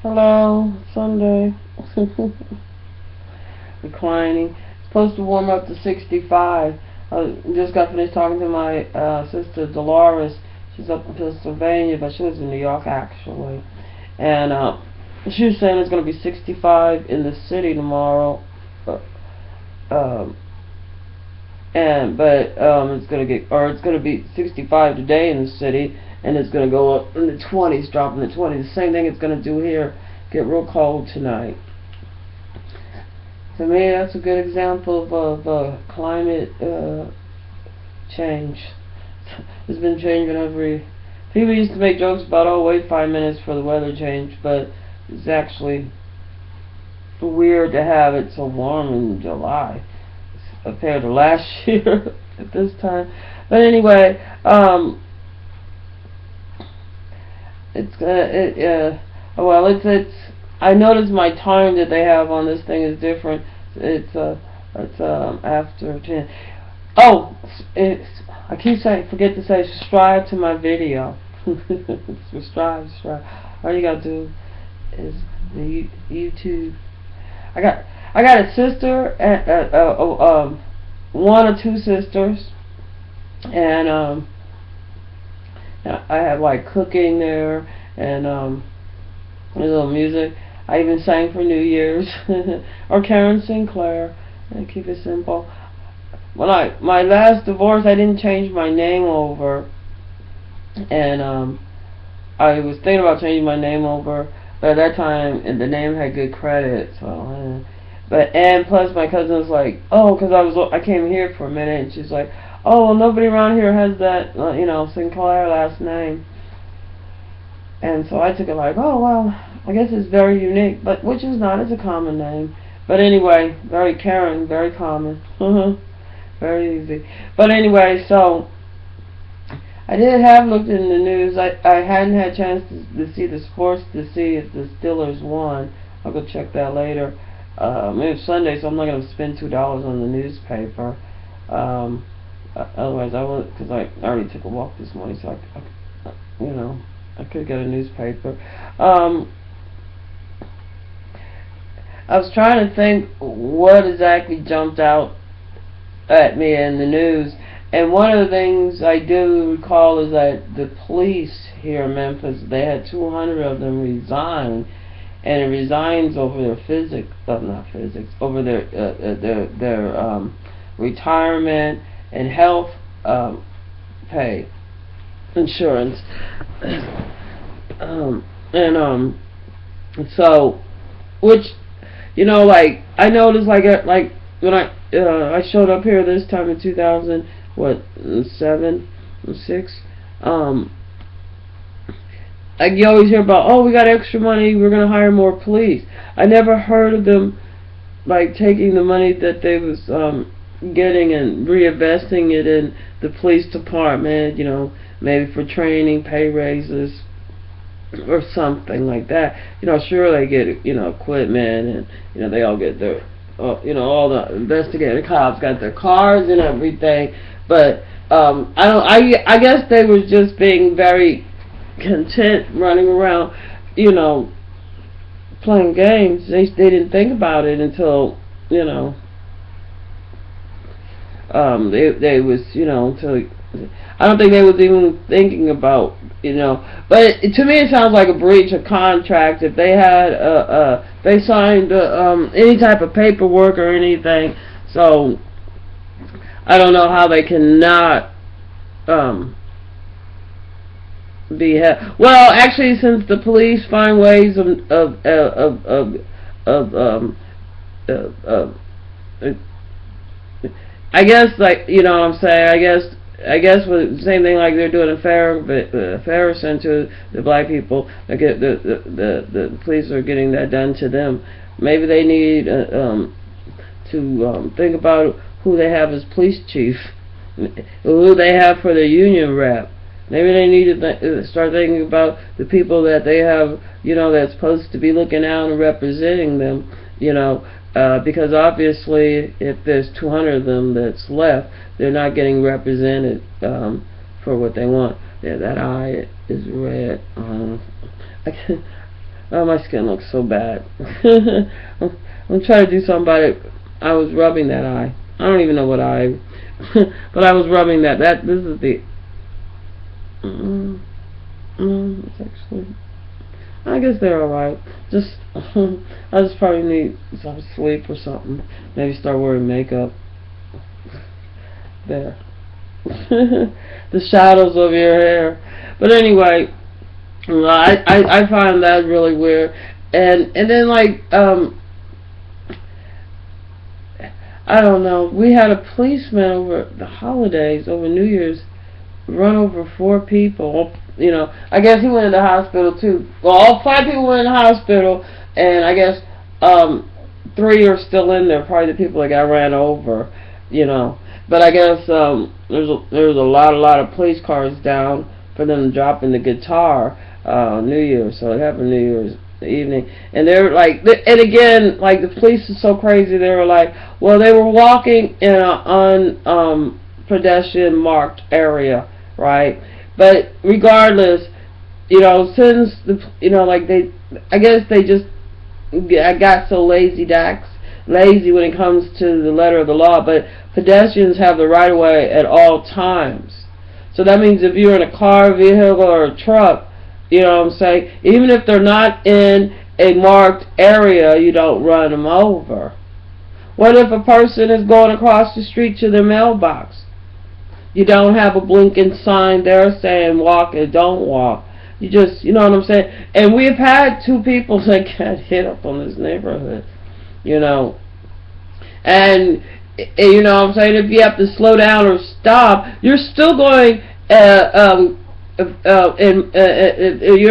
Hello, Sunday. Reclining. It's supposed to warm up to 65. I just got finished talking to my sister Dolores. She's up in Pennsylvania, but she lives in New York actually. And she was saying it's going to be 65 in the city tomorrow. Uh, um, it's going to it's going to be 65 today in the city, and it's going to go up in the 20s, drop in the 20s. The same thing it's going to do here. Get real cold tonight. To me, that's a good example of climate change. It's been changing every. People used to make jokes about, oh, wait 5 minutes for the weather change, but it's actually weird to have it so warm in July compared to last year at this time. But anyway, it's. I noticed my time that they have on this thing is different. It's after 10. Oh, I keep saying, forget to say, subscribe to my video. subscribe. All you gotta do is the YouTube. I got a sister, one or two sisters, and I have like cooking there, and a little music. I even sang for New Year's, or Karen Sinclair, and keep it simple. When my last divorce, I didn't change my name over, and I was thinking about changing my name over, but at that time the name had good credit, so. And plus my cousin was like, oh, because I came here for a minute, and she's like, oh, well, nobody around here has that Sinclair last name. And so I took it like, oh, well, I guess it's very unique, but which is not, it's a common name. But anyway, very Karen, very common. Very easy. But anyway, so I did have looked in the news. I hadn't had a chance to see the sports to see if the Steelers won. I'll go check that later. It's Sunday, so I'm not going to spend $2 on the newspaper. Otherwise, I would, because I already took a walk this morning, so I could get a newspaper. I was trying to think what exactly jumped out at me in the news, and one of the things I do recall is that the police here in Memphis, they had 200 of them resign, and it resigns over their over their retirement and health pay insurance. So, which, like, I noticed, like when I showed up here this time in 2007 or 6, like, you always hear about, oh, we got extra money, we're gonna hire more police. I never heard of them like taking the money that they was getting and reinvesting it in the police department, maybe for training, pay raises, or something like that. Sure, they get equipment, and they all get their all the investigating cops got their cars and everything, but I guess they was just being very content running around, playing games. They didn't think about it until they was until I don't think they was even thinking about but to me it sounds like a breach of contract if they had they signed any type of paperwork or anything. So I don't know how they cannot be well, actually, since the police find ways of I guess, like, what I'm saying, I guess with the same thing like they're doing a fair center the black people, they get the police are getting that done to them. Maybe they need to think about who they have as police chief, who they have for their union rep. Maybe they need to start thinking about the people that they have, that's supposed to be looking out and representing them, because obviously if there's 200 of them that's left, they're not getting represented for what they want. Yeah, that eye is red. Oh, my skin looks so bad. I'm trying to do something about it. I was rubbing that eye. I don't even know what eye, but I was rubbing that. This is the. It's actually. I guess they're alright. Just, I just probably need some sleep or something. Maybe start wearing makeup. There. The shadows of your hair. But anyway, I find that really weird. And then like, I don't know, we had a policeman over the holidays, over New Year's, run over 4 people. You know, I guess he went in the hospital too. Well, all 5 people went in the hospital, and I guess 3 are still in there. Probably the people that got ran over. You know, but I guess there's a lot of police cars down for them dropping the guitar New Year's. So it happened New Year's evening, and they're like, and again, like the police is so crazy. They were like, well, they were walking in on pedestrian marked area, right? But regardless, you know, since like I guess they just got so lazy when it comes to the letter of the law. But pedestrians have the right of way at all times. So that means if you're in a car, vehicle, or a truck, you know what I'm saying, even if they're not in a marked area, you don't run them over. What if a person is going across the street to their mailbox? You don't have a blinking sign there saying walk or don't walk. You just, you know what I'm saying? And we've had 2 people that got hit up on this neighborhood, you know. And you know what I'm saying? If you have to slow down or stop, you're still going, you're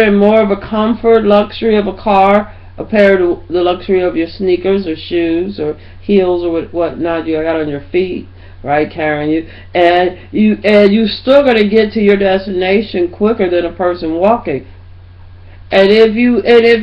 in more of a comfort, luxury of a car compared to the luxury of your sneakers or shoes or heels or whatnot you got on your feet, right, carrying you, and you still going to get to your destination quicker than a person walking. And if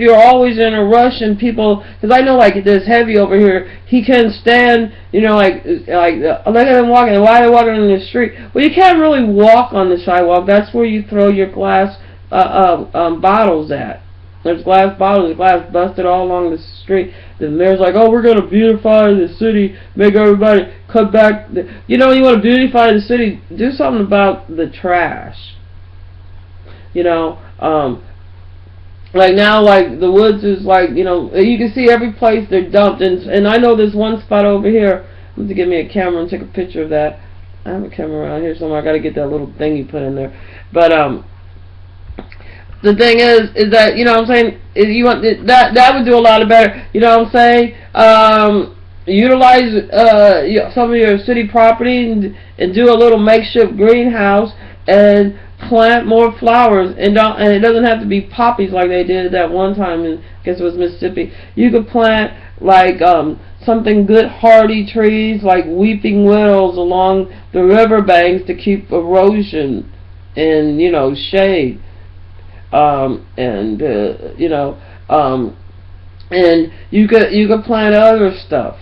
you're always in a rush and people, because I know like this heavy over here, he can stand, you know, like look at him walking. Why are they walking in the street? Well, you can't really walk on the sidewalk. That's where you throw your glass bottles at. There's glass bottles, glass busted all along the street. The mayor's like, oh, we're gonna beautify the city, make everybody cut back. You know, you want to beautify the city, do something about the trash. You know, like now, like the woods is like, you know, you can see every place they're dumped, and I know there's one spot over here. I'm gonna get me a camera and take a picture of that. I have a camera around here somewhere. I gotta get that little thing you put in there. But the thing is that, you know what I'm saying, is you want that would do a lot of better. You know what I'm saying? Utilize some of your city property and do a little makeshift greenhouse and plant more flowers, and it doesn't have to be poppies like they did that one time in, I guess it was Mississippi. You could plant like something good hardy trees like weeping willows along the riverbanks to keep erosion and, you know, shade. And you could plant other stuff.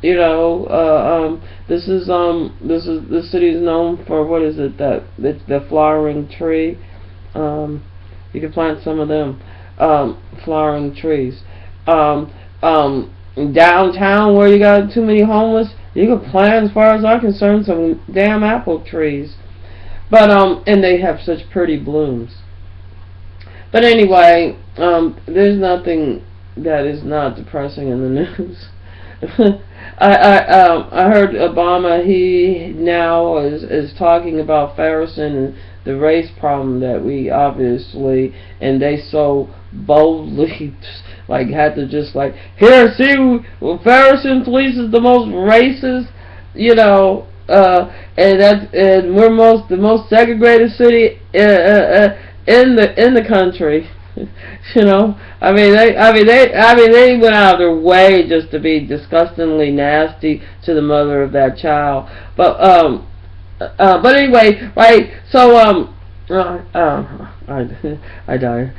You know, this the city is known for, what is it, the flowering tree. You can plant some of them flowering trees. Downtown where you got too many homeless, you can plant, as far as I'm concerned, some damn apple trees. But and they have such pretty blooms. But anyway, there's nothing that is not depressing in the news. I heard Obama, he now is talking about Farrison and the race problem that we obviously, and they so boldly like had to just like, here, see, well, Farrison police is the most racist, you know, and we're the most segregated city in the country. You know, I mean they went out of their way just to be disgustingly nasty to the mother of that child. But anyway, right? So I died.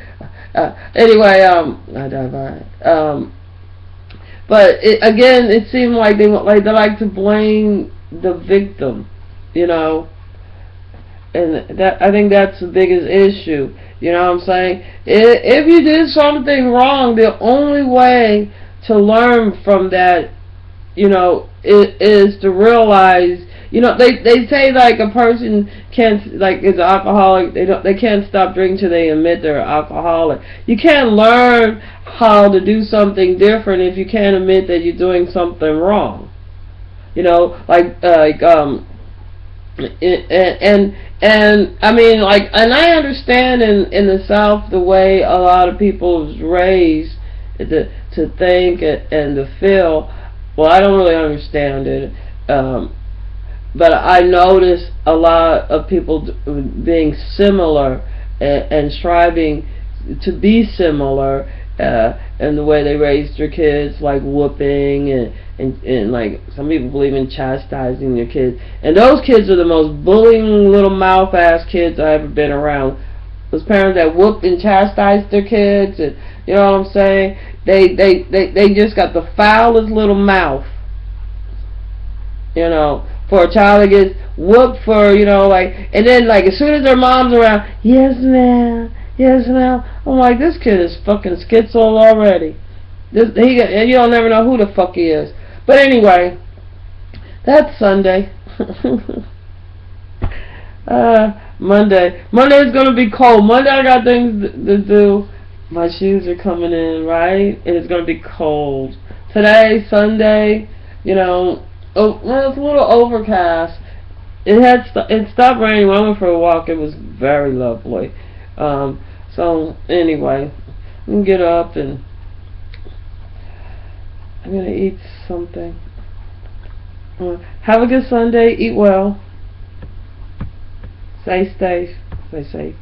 Anyway, I died by it. But again, it seemed like they like to blame the victim. You know. And that, I think that's the biggest issue. You know what I'm saying? If you did something wrong, the only way to learn from that, you know, is to realize, you know, they say like a person can't, like, is an alcoholic, they can't stop drinking till they admit they're alcoholic. You can't learn how to do something different if you can't admit that you're doing something wrong. You know, and I mean, like, and I understand in the South the way a lot of people was raised to think and to feel. Well, I don't really understand it, but I notice a lot of people being similar and striving to be similar in the way they raise their kids, like whooping and like some people believe in chastising their kids. And those kids are the most bullying little mouth ass kids I've ever been around. Those parents that whooped and chastised their kids, and you know what I'm saying? They just got the foulest little mouth. You know, for a child that gets whooped for, you know, like, and then like as soon as their mom's around, yes ma'am, yes ma'am. I'm like, this kid is fucking schizo already. You don't never know who the fuck he is. But anyway, that's Sunday. Monday is gonna be cold. Monday I got things to do. My shoes are coming in, right? And it's gonna be cold. Today, Sunday, you know, well, it's a little overcast. It stopped raining when I went for a walk. It was very lovely. So anyway, I'm gonna get up and I'm gonna eat something. Have a good Sunday. Eat well. Stay safe. Stay safe.